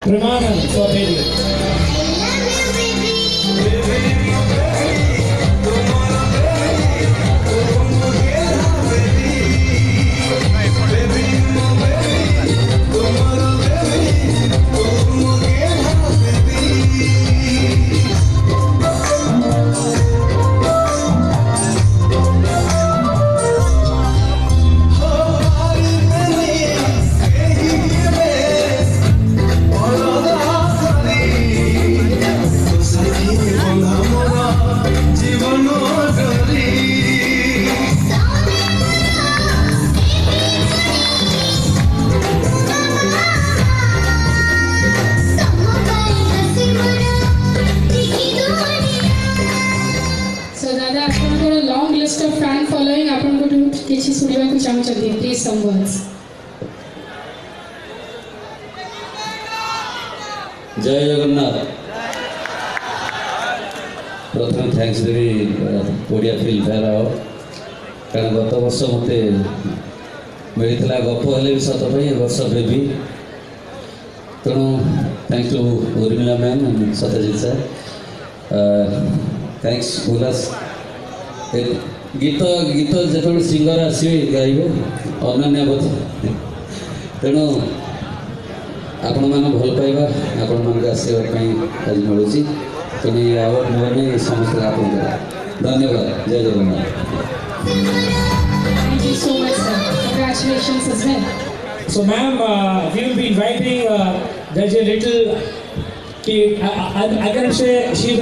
Pramanam for baby. List of fan following ଆପଣଙ୍କଠୁ କିଛି ଶୁଣିବାକୁ ଚାହୁଁଛନ୍ତି ପ୍ଲିଜ୍ some words. जय जगन्नाथ प्रथम थैंक्स देवी ओडिया फिल्म फेयर अवार्ड कारण गत वर्ष मत मिलता गप हेल्ले भी सत वर्ष बेबी तेणु thanks to Urmila ma'am Satyajit sir thanks Ullas गीत गीत जो सिंगर आसवे गाइबे अनन्या बोध तेणु आपण मान भल पाइबा आपण मान आशीर्वाद आज मिलूँ तेणु ये अवार्ड मिलने समस्त आप धन्यवाद जय Jagannath. Thank you so much sir. Congratulations as well. So ma'am, we will be inviting there's a little अगर से she is